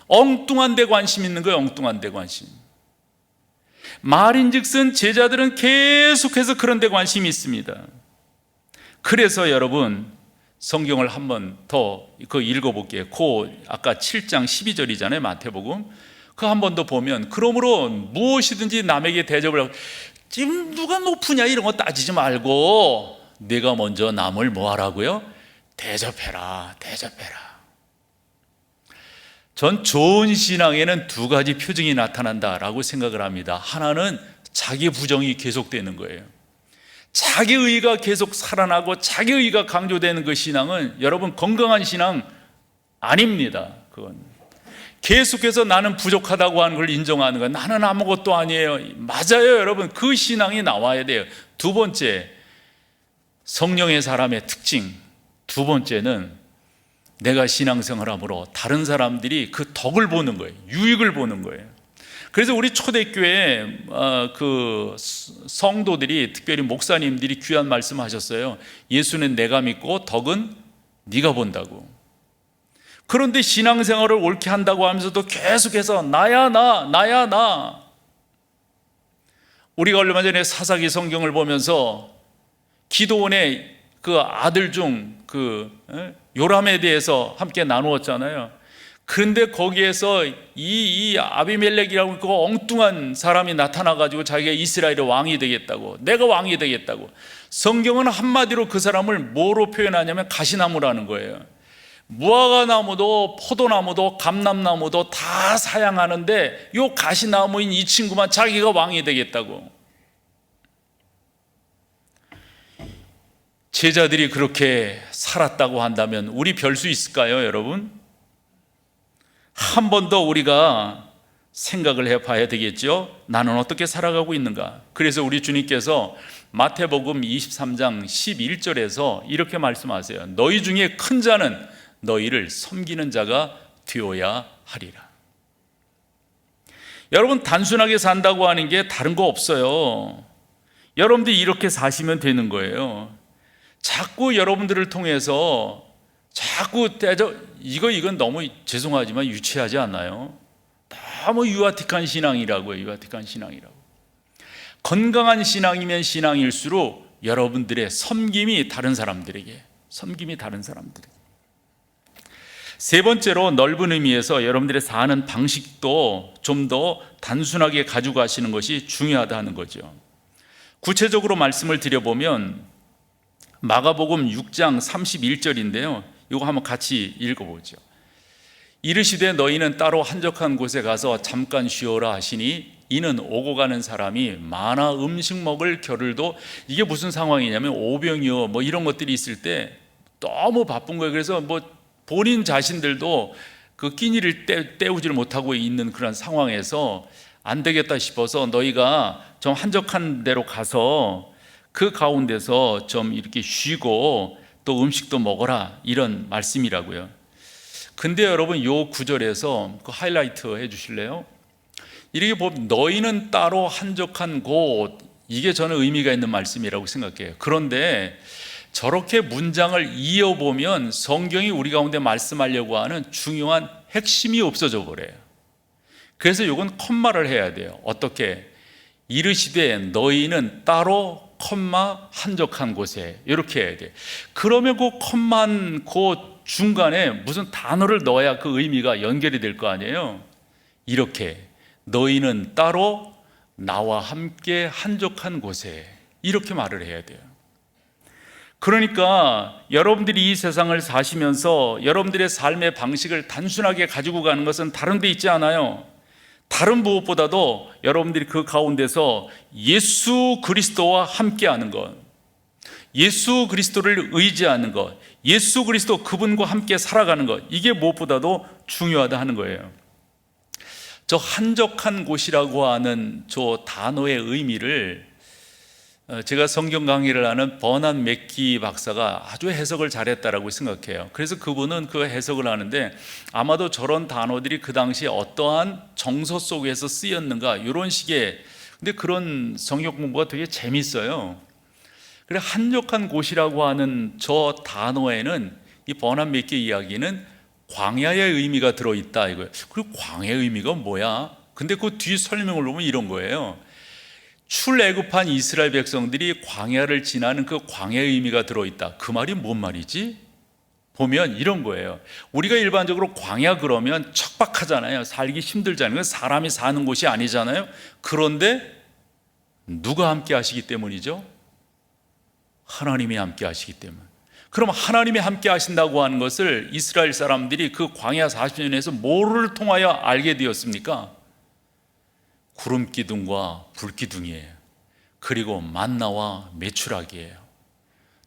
A: 엉뚱한 데 관심 있는 거예요. 엉뚱한 데 관심. 말인즉슨 제자들은 계속해서 그런 데 관심이 있습니다. 그래서 여러분, 성경을 한 번 더 읽어볼게요. 아까 7장 12절이잖아요. 마태복음. 그 한 번 더 보면, 그러므로 무엇이든지 남에게 대접을 하고, 지금 누가 높으냐 이런 거 따지지 말고 내가 먼저 남을 뭐 하라고요? 대접해라. 전 좋은 신앙에는 두 가지 표징이 나타난다라고 생각을 합니다. 하나는 자기 부정이 계속되는 거예요. 자기 의가 계속 살아나고 자기 의가 강조되는 그 신앙은 여러분 건강한 신앙 아닙니다. 그건 계속해서 나는 부족하다고 하는 걸 인정하는 거, 나는 아무것도 아니에요. 맞아요, 여러분. 그 신앙이 나와야 돼요. 두 번째, 성령의 사람의 특징. 두 번째는 내가 신앙생활함으로 다른 사람들이 그 덕을 보는 거예요. 유익을 보는 거예요. 그래서 우리 초대교회 그 성도들이, 특별히 목사님들이 귀한 말씀하셨어요. 예수는 내가 믿고 덕은 네가 본다고. 그런데 신앙생활을 옳게 한다고 하면서도 계속해서 나야 나. 우리가 얼마 전에 사사기 성경을 보면서 기드온의 그 아들 중 그 요람에 대해서 함께 나누었잖아요. 그런데 거기에서 이 아비멜렉이라고 그 엉뚱한 사람이 나타나가지고 자기가 이스라엘의 왕이 되겠다고, 내가 왕이 되겠다고. 성경은 한마디로 그 사람을 뭐로 표현하냐면 가시나무라는 거예요. 무화과나무도 포도나무도 감람나무도 다 사양하는데 요 가시나무인 이 친구만 자기가 왕이 되겠다고. 제자들이 그렇게 살았다고 한다면 우리 별 수 있을까요, 여러분? 한 번 더 우리가 생각을 해봐야 되겠죠. 나는 어떻게 살아가고 있는가? 그래서 우리 주님께서 마태복음 23장 11절에서 이렇게 말씀하세요. 너희 중에 큰 자는 너희를 섬기는 자가 되어야 하리라. 여러분, 단순하게 산다고 하는 게 다른 거 없어요. 여러분들이 이렇게 사시면 되는 거예요. 자꾸 여러분들을 통해서 자꾸 이건 너무 죄송하지만 유치하지 않나요? 너무 유아틱한 신앙이라고요. 유아틱한 신앙이라고. 건강한 신앙이면 신앙일수록 여러분들의 섬김이 다른 사람들에게, 세 번째로 넓은 의미에서 여러분들의 사는 방식도 좀 더 단순하게 가지고 가시는 것이 중요하다는 거죠. 구체적으로 말씀을 드려보면 마가복음 6장 31절인데요. 이거 한번 같이 읽어보죠. 이르시되 너희는 따로 한적한 곳에 가서 잠깐 쉬어라 하시니 이는 오고 가는 사람이 많아 음식 먹을 겨를도, 이게 무슨 상황이냐면 오병이어 뭐 이런 것들이 있을 때 너무 바쁜 거예요. 그래서 뭐 본인 자신들도 그 끼니를 때우지를 못하고 있는 그런 상황에서 안 되겠다 싶어서 너희가 좀 한적한 데로 가서 그 가운데서 좀 이렇게 쉬고 또 음식도 먹어라, 이런 말씀이라고요. 근데 여러분 요 구절에서 그 하이라이트 해 주실래요? 이렇게 보면 너희는 따로 한적한 곳, 이게 저는 의미가 있는 말씀이라고 생각해요. 그런데 저렇게 문장을 이어보면 성경이 우리 가운데 말씀하려고 하는 중요한 핵심이 없어져 버려요. 그래서 이건 컴마를 해야 돼요. 어떻게? 이르시되 너희는 따로 한적한 곳에, 이렇게 해야 돼. 그러면 그 컴만 그 중간에 무슨 단어를 넣어야 그 의미가 연결이 될 거 아니에요. 이렇게 너희는 따로 나와 함께 한적한 곳에, 이렇게 말을 해야 돼요. 그러니까 여러분들이 이 세상을 사시면서 여러분들의 삶의 방식을 단순하게 가지고 가는 것은 다른 데 있지 않아요. 다른 무엇보다도 여러분들이 그 가운데서 예수 그리스도와 함께하는 것, 예수 그리스도를 의지하는 것, 예수 그리스도 그분과 함께 살아가는 것, 이게 무엇보다도 중요하다 하는 거예요. 저 한적한 곳이라고 하는 저 단어의 의미를 제가 성경 강의를 하는 버난 맥기 박사가 아주 해석을 잘했다라고 생각해요. 그래서 그분은 그 해석을 하는데 아마도 저런 단어들이 그 당시에 어떠한 정서 속에서 쓰였는가, 이런 식의, 근데 그런 성경 공부가 되게 재밌어요. 그래, 한적한 곳이라고 하는 저 단어에는, 이 버난 맥기 이야기는 광야의 의미가 들어있다 이거예요. 그리고 광야의 의미가 뭐야? 근데 그 뒤 설명을 보면 이런 거예요. 출애굽한 이스라엘 백성들이 광야를 지나는 그 광야의 의미가 들어있다. 그 말이 뭔 말이지? 보면 이런 거예요. 우리가 일반적으로 광야 그러면 척박하잖아요. 살기 힘들잖아요. 사람이 사는 곳이 아니잖아요. 그런데 누가 함께 하시기 때문이죠? 하나님이 함께 하시기 때문. 그럼 하나님이 함께 하신다고 하는 것을 이스라엘 사람들이 그 광야 40년에서 뭐를 통하여 알게 되었습니까? 구름 기둥과 불 기둥이에요. 그리고 만나와 메추라기예요.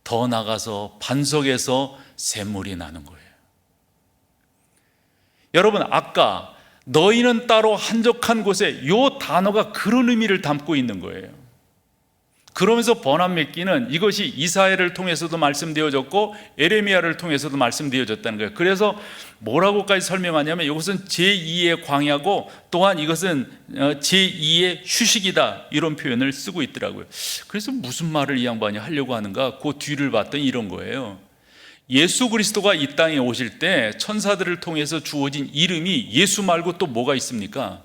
A: 더 나가서 반석에서 샘물이 나는 거예요. 여러분, 아까 너희는 따로 한적한 곳에 이 단어가 그런 의미를 담고 있는 거예요. 그러면서 번환 맺기는 이것이 이사야를 통해서도 말씀되어졌고 에레미야를 통해서도 말씀되어졌다는 거예요. 그래서 뭐라고까지 설명하냐면 이것은 제2의 광야고 또한 이것은 제2의 휴식이다, 이런 표현을 쓰고 있더라고요. 그래서 무슨 말을 이 양반이 하려고 하는가, 그 뒤를 봤더니 이런 거예요. 예수 그리스도가 이 땅에 오실 때 천사들을 통해서 주어진 이름이 예수 말고 또 뭐가 있습니까?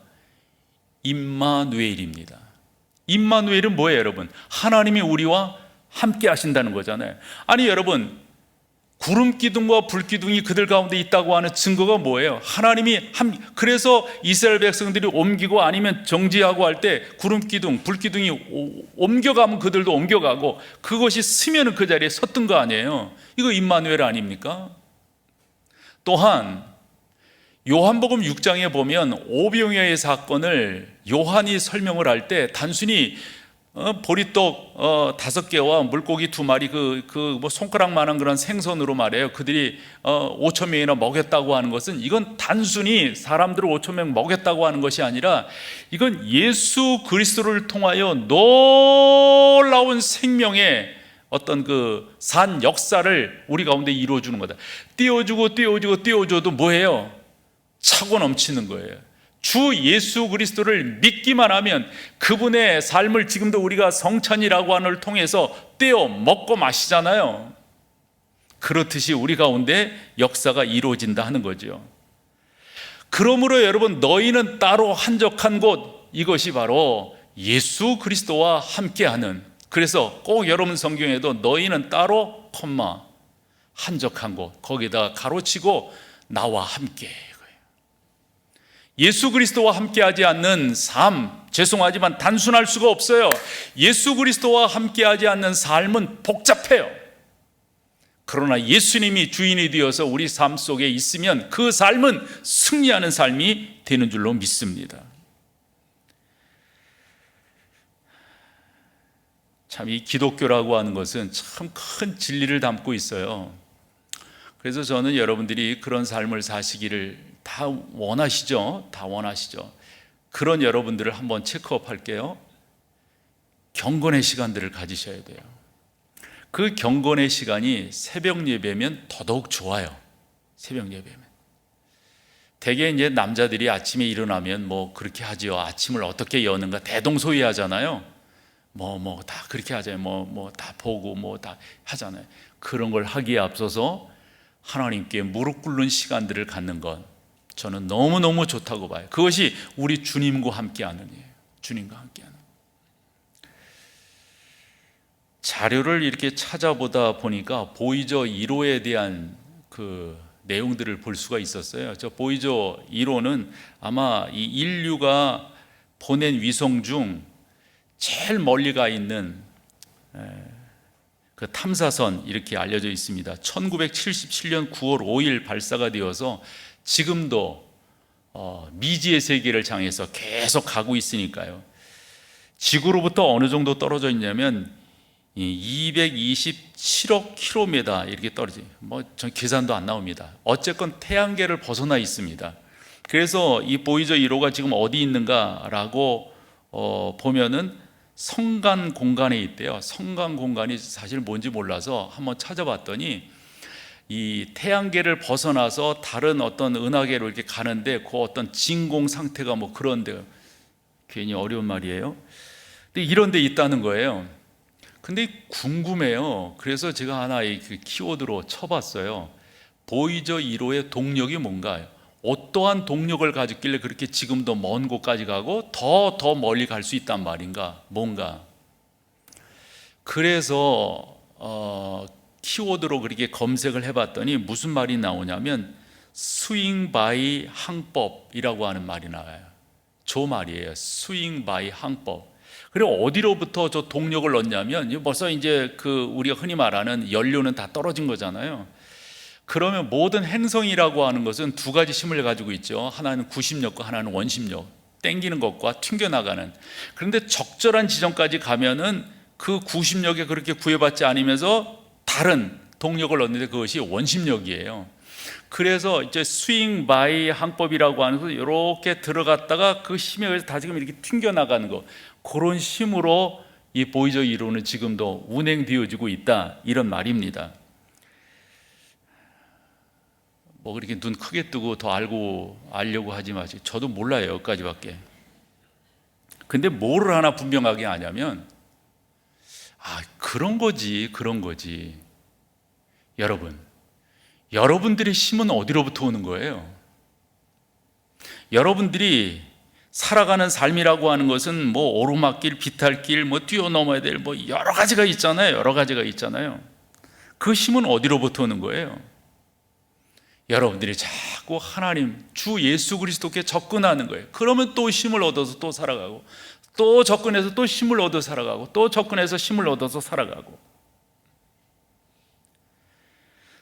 A: 임마누엘입니다. 임마누엘은 뭐예요, 여러분? 하나님이 우리와 함께 하신다는 거잖아요. 아니 여러분, 구름 기둥과 불 기둥이 그들 가운데 있다고 하는 증거가 뭐예요? 하나님이 그래서 이스라엘 백성들이 옮기고 아니면 정지하고 할 때 구름 기둥, 불 기둥이 옮겨가면 그들도 옮겨가고 그것이 서면은 그 자리에 섰던 거 아니에요? 이거 임마누엘 아닙니까? 또한 요한복음 6장에 보면 오병이어의 사건을 요한이 설명을 할 때 단순히 보리떡 5개와 물고기 2마리 뭐 손가락만한 그런 생선으로 말해요. 그들이 5천 명이나 먹였다고 하는 것은 이건 단순히 사람들을 5천 명 먹였다고 하는 것이 아니라 이건 예수 그리스도를 통하여 놀라운 생명의 어떤 그 산 역사를 우리 가운데 이루어주는 거다. 띄워줘도 뭐예요? 차고 넘치는 거예요. 주 예수 그리스도를 믿기만 하면 그분의 삶을 지금도 우리가 성찬이라고 하는 걸 통해서 떼어 먹고 마시잖아요. 그렇듯이 우리 가운데 역사가 이루어진다 하는 거죠. 그러므로 여러분, 너희는 따로 한적한 곳, 이것이 바로 예수 그리스도와 함께하는, 그래서 꼭 여러분 성경에도 너희는 따로 한적한 곳, 거기다가 가로치고 나와 함께, 예수 그리스도와 함께하지 않는 삶, 죄송하지만 단순할 수가 없어요. 예수 그리스도와 함께하지 않는 삶은 복잡해요. 그러나 예수님이 주인이 되어서 우리 삶 속에 있으면 그 삶은 승리하는 삶이 되는 줄로 믿습니다. 참 이 기독교라고 하는 것은 참 큰 진리를 담고 있어요. 그래서 저는 여러분들이 그런 삶을 사시기를 다 원하시죠? 다 원하시죠? 그런 여러분들을 한번 체크업 할게요. 경건의 시간들을 가지셔야 돼요. 그 경건의 시간이 새벽 예배면 더더욱 좋아요. 새벽 예배면. 대개 이제 남자들이 아침에 일어나면 뭐 그렇게 하지요. 아침을 어떻게 여는가 대동소이하잖아요. 다 그렇게 하잖아요. 뭐 다 보고 뭐 다 하잖아요. 그런 걸 하기에 앞서서 하나님께 무릎 꿇는 시간들을 갖는 것, 저는 너무너무 좋다고 봐요. 그것이 우리 주님과 함께하는 일이에요. 주님과 함께하는. 자료를 이렇게 찾아보다 보니까 보이저 1호에 대한 그 내용들을 볼 수가 있었어요. 저 보이저 1호는 아마 이 인류가 보낸 위성 중 제일 멀리 가 있는 그 탐사선, 이렇게 알려져 있습니다. 1977년 9월 5일 발사가 되어서 지금도 미지의 세계를 향해서 계속 가고 있으니까요. 지구로부터 어느 정도 떨어져 있냐면 227억 킬로미터 이렇게 떨어져요. 전 계산도 안 나옵니다. 어쨌건 태양계를 벗어나 있습니다. 그래서 이 보이저 1호가 지금 어디 있는가라고 보면은 성간 공간에 있대요. 성간 공간이 사실 뭔지 몰라서 한번 찾아봤더니 이 태양계를 벗어나서 다른 어떤 은하계로 이렇게 가는데 그 어떤 진공 상태가 뭐 그런데, 괜히 어려운 말이에요. 근데 이런 데 있다는 거예요. 근데 궁금해요. 그래서 제가 하나 이 키워드로 쳐봤어요. 보이저 1호의 동력이 뭔가요? 어떠한 동력을 가졌길래 그렇게 지금도 먼 곳까지 가고 더 멀리 갈 수 있단 말인가? 뭔가. 그래서 키워드로 그렇게 검색을 해봤더니 무슨 말이 나오냐면 스윙 바이 항법이라고 하는 말이 나와요. 저 말이에요. 스윙 바이 항법. 그리고 어디로부터 저 동력을 얻냐면 벌써 이제 우리가 흔히 말하는 연료는 다 떨어진 거잖아요. 그러면 모든 행성이라고 하는 것은 두 가지 힘을 가지고 있죠. 하나는 구심력과 하나는 원심력. 땡기는 것과 튕겨나가는. 그런데 적절한 지점까지 가면은 그 구심력에 그렇게 구애받지 않으면서 다른 동력을 얻는데 그것이 원심력이에요. 그래서 이제 스윙 바이 항법이라고 하는 거 이렇게 들어갔다가 그 힘에 의해서 다시금 이렇게 튕겨나가는 거, 그런 힘으로 이 보이저 1호는 지금도 운행되어지고 있다, 이런 말입니다. 뭐 그렇게 눈 크게 뜨고 더 알려고 하지 마시고, 저도 몰라요, 여기까지밖에. 근데 뭐를 하나 분명하게 아냐면, 그런 거지. 여러분들의 힘은 어디로부터 오는 거예요? 여러분들이 살아가는 삶이라고 하는 것은 뭐 오르막길, 비탈길, 뭐 뛰어넘어야 될 뭐 여러 가지가 있잖아요. 그 힘은 어디로부터 오는 거예요? 여러분들이 자꾸 하나님, 주 예수 그리스도께 접근하는 거예요. 그러면 또 힘을 얻어서 또 살아가고, 또 접근해서 또 힘을 얻어 살아가고, 또 접근해서 힘을 얻어서 살아가고.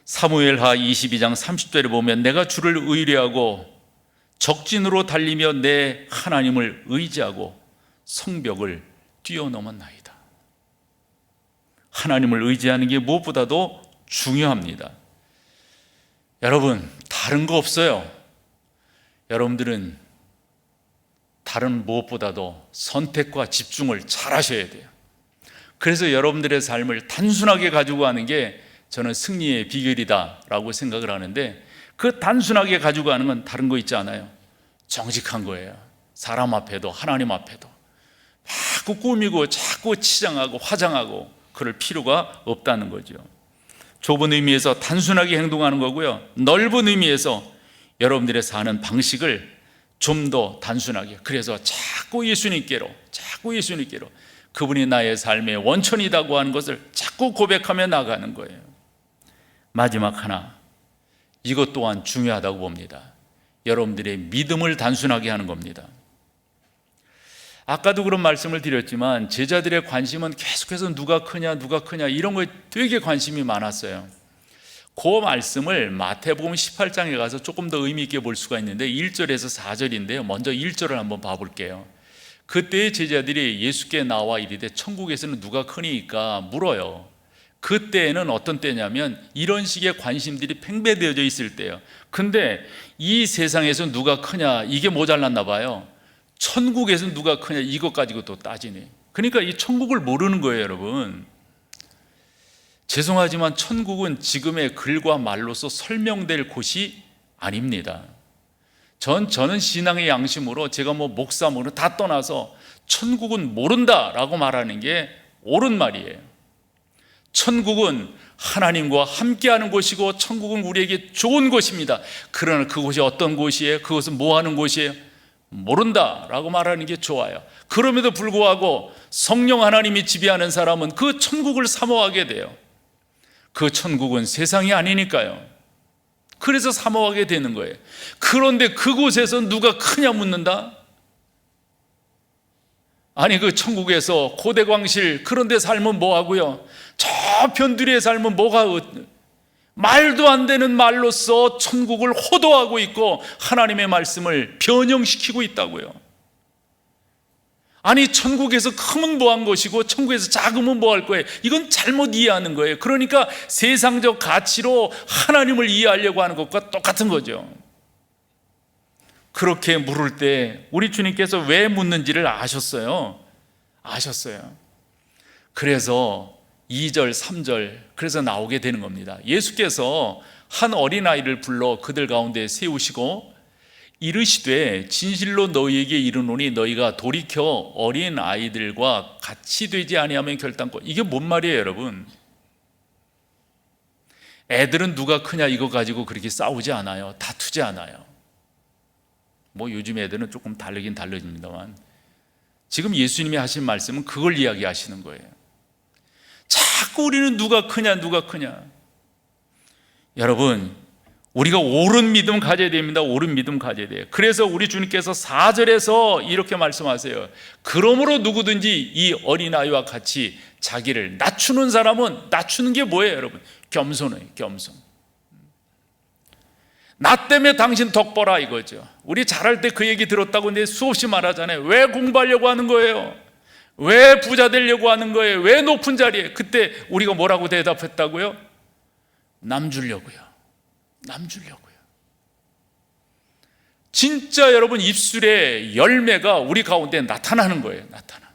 A: 사무엘하 22장 30절에 보면 내가 주를 의뢰하고 적진으로 달리며 내 하나님을 의지하고 성벽을 뛰어넘었나이다. 하나님을 의지하는 게 무엇보다도 중요합니다. 여러분, 다른 거 없어요. 여러분들은 다른 무엇보다도 선택과 집중을 잘 하셔야 돼요. 그래서 여러분들의 삶을 단순하게 가지고 가는 게 저는 승리의 비결이다 라고 생각을 하는데, 그 단순하게 가지고 가는 건 다른 거 있지 않아요. 정직한 거예요. 사람 앞에도 하나님 앞에도 자꾸 꾸미고 자꾸 치장하고 화장하고 그럴 필요가 없다는 거죠. 좁은 의미에서 단순하게 행동하는 거고요, 넓은 의미에서 여러분들의 사는 방식을 좀 더 단순하게, 그래서 자꾸 예수님께로 그분이 나의 삶의 원천이라고 하는 것을 자꾸 고백하며 나가는 거예요. 마지막 하나, 이것 또한 중요하다고 봅니다. 여러분들의 믿음을 단순하게 하는 겁니다. 아까도 그런 말씀을 드렸지만 제자들의 관심은 계속해서 누가 크냐 이런 거에 되게 관심이 많았어요. 그 말씀을 마태복음 18장에 가서 조금 더 의미 있게 볼 수가 있는데 1절에서 4절인데요. 먼저 1절을 한번 봐볼게요. 그때의 제자들이 예수께 나와 이르되 천국에서는 누가 크니까 물어요. 그때는 어떤 때냐면 이런 식의 관심들이 팽배되어져 있을 때예요. 근데 이 세상에서 누가 크냐 이게 모자랐나 봐요. 천국에서 누가 크냐 이것 가지고 또 따지네. 그러니까 이 천국을 모르는 거예요, 여러분. 죄송하지만 천국은 지금의 글과 말로서 설명될 곳이 아닙니다. 저는 신앙의 양심으로 제가 뭐 목사 뭐는 다 떠나서 천국은 모른다라고 말하는 게 옳은 말이에요. 천국은 하나님과 함께하는 곳이고 천국은 우리에게 좋은 곳입니다. 그러나 그곳이 어떤 곳이에요? 그것은 뭐 하는 곳이에요? 모른다라고 말하는 게 좋아요. 그럼에도 불구하고 성령 하나님이 지배하는 사람은 그 천국을 사모하게 돼요. 그 천국은 세상이 아니니까요. 그래서 사모하게 되는 거예요. 그런데 그곳에서 누가 크냐 묻는다? 아니 그 천국에서 고대광실 그런 데 살면 뭐하고요? 저 편두리에 살면 뭐가, 말도 안 되는 말로써 천국을 호도하고 있고 하나님의 말씀을 변형시키고 있다고요. 아니 천국에서 크면 뭐한 것이고 천국에서 작으면 뭐할 거예요? 이건 잘못 이해하는 거예요. 그러니까 세상적 가치로 하나님을 이해하려고 하는 것과 똑같은 거죠. 그렇게 물을 때 우리 주님께서 왜 묻는지를 아셨어요. 그래서 2절 3절 그래서 나오게 되는 겁니다. 예수께서 한 어린아이를 불러 그들 가운데 세우시고 이르시되 진실로 너희에게 이르노니 너희가 돌이켜 어린아이들과 같이 되지 아니하면 결단코. 이게 뭔 말이에요, 여러분? 애들은 누가 크냐 이거 가지고 그렇게 싸우지 않아요. 다투지 않아요. 뭐 요즘 애들은 조금 다르긴 다릅니다만 지금 예수님이 하신 말씀은 그걸 이야기하시는 거예요. 자꾸 우리는 누가 크냐. 여러분, 우리가 옳은 믿음 가져야 됩니다. 옳은 믿음 가져야 돼요. 그래서 우리 주님께서 4절에서 이렇게 말씀하세요. 그러므로 누구든지 이 어린아이와 같이 자기를 낮추는 사람은, 낮추는 게 뭐예요, 여러분? 겸손해요, 겸손. 나 때문에 당신 덕 보라 이거죠. 우리 잘할 때 그 얘기 들었다고 내 수없이 말하잖아요. 왜 공부하려고 하는 거예요? 왜 부자 되려고 하는 거예요? 왜 높은 자리에? 그때 우리가 뭐라고 대답했다고요? 남 주려고요. 남 주려고요. 진짜 여러분 입술의 열매가 우리 가운데 나타나는 거예요. 나타나.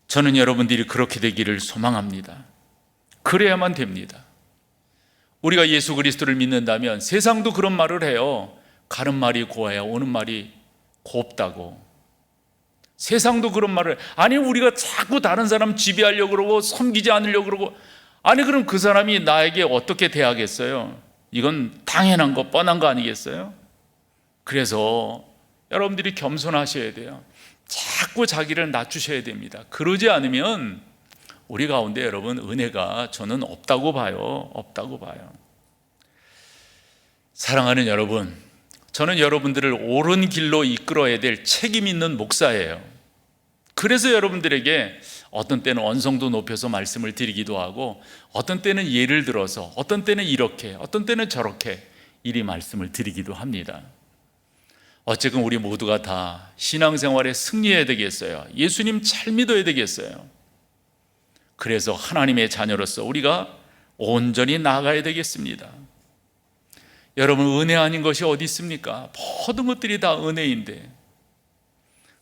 A: 저는 여러분들이 그렇게 되기를 소망합니다. 그래야만 됩니다. 우리가 예수 그리스도를 믿는다면 세상도 그런 말을 해요. 가는 말이 고와야 오는 말이 곱다고. 세상도 그런 말을. 아니 우리가 자꾸 다른 사람 지배하려고 그러고 섬기지 않으려고 그러고, 아니 그럼 그 사람이 나에게 어떻게 대하겠어요? 이건 당연한 거 뻔한 거 아니겠어요? 그래서 여러분들이 겸손하셔야 돼요. 자꾸 자기를 낮추셔야 됩니다. 그러지 않으면 우리 가운데 여러분 은혜가 저는 없다고 봐요. 없다고 봐요. 사랑하는 여러분, 저는 여러분들을 옳은 길로 이끌어야 될 책임 있는 목사예요. 그래서 여러분들에게 어떤 때는 언성도 높여서 말씀을 드리기도 하고, 어떤 때는 예를 들어서, 어떤 때는 이렇게, 어떤 때는 저렇게 이리 말씀을 드리기도 합니다. 어쨌든 우리 모두가 다 신앙생활에 승리해야 되겠어요. 예수님 잘 믿어야 되겠어요. 그래서 하나님의 자녀로서 우리가 온전히 나아가야 되겠습니다. 여러분, 은혜 아닌 것이 어디 있습니까? 모든 것들이 다 은혜인데,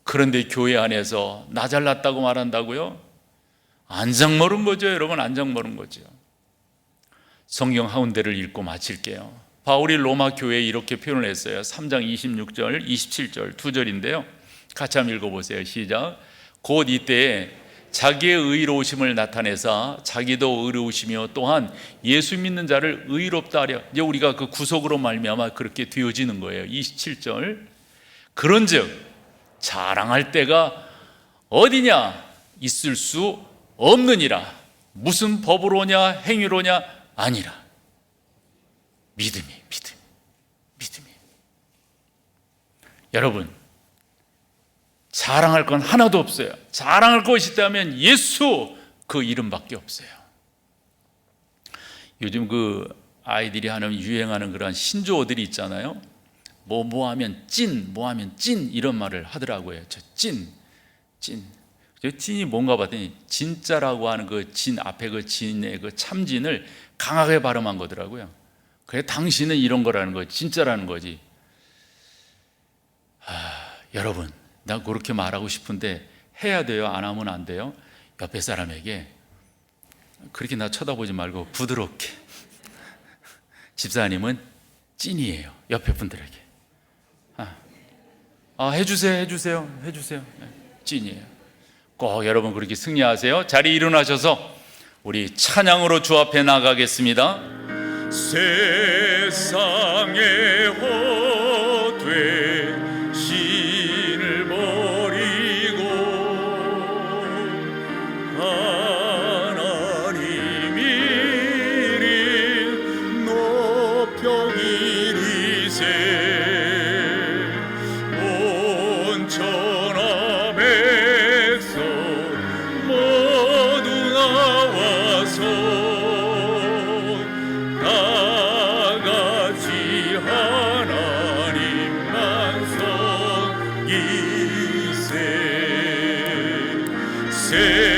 A: 그런데 교회 안에서 나 잘났다고 말한다고요? 안장머른 거죠. 여러분, 안장머른 거죠. 성경 한군데를 읽고 마칠게요. 바울이 로마 교회에 이렇게 표현을 했어요. 3장 26절, 27절 두 절인데요. 같이 한번 읽어보세요. 시작. 곧 이때에 자기의 의로우심을 나타내사 자기도 의로우시며 또한 예수 믿는 자를 의롭다 하려. 이제 우리가 그 구속으로 말미암아 그렇게 되어지는 거예요. 27절. 그런즉 자랑할 때가 어디냐? 있을 수 없느니라. 무슨 법으로냐 행위로냐? 아니라 믿음이. 여러분, 자랑할 건 하나도 없어요. 자랑할 것이 있다면 예수 그 이름밖에 없어요. 요즘 그 아이들이 하는 유행하는 그런 신조어들이 있잖아요. 뭐 하면 찐 이런 말을 하더라고요. 저 찐. 저 찐이 뭔가 봤더니 진짜라고 하는 그 진 앞에 그 진의 그 참진을 강하게 발음한 거더라고요. 그래, 당신은 이런 거라는 거지, 진짜라는 거지. 여러분, 나 그렇게 말하고 싶은데 해야 돼요? 안 하면 안 돼요? 옆에 사람에게 그렇게 나 쳐다보지 말고 부드럽게. 집사님은 찐이에요. 옆에 분들에게 해주세요. 네, 찐이에요. 꼭 여러분 그렇게 승리하세요. 자리 일어나셔서 우리 찬양으로 주 앞에 나가겠습니다. 세상에 호되 신을 버리고 하나님 이름 높여 기리세. 온 천하 백성 모두 나와서 하나님만 섬기세.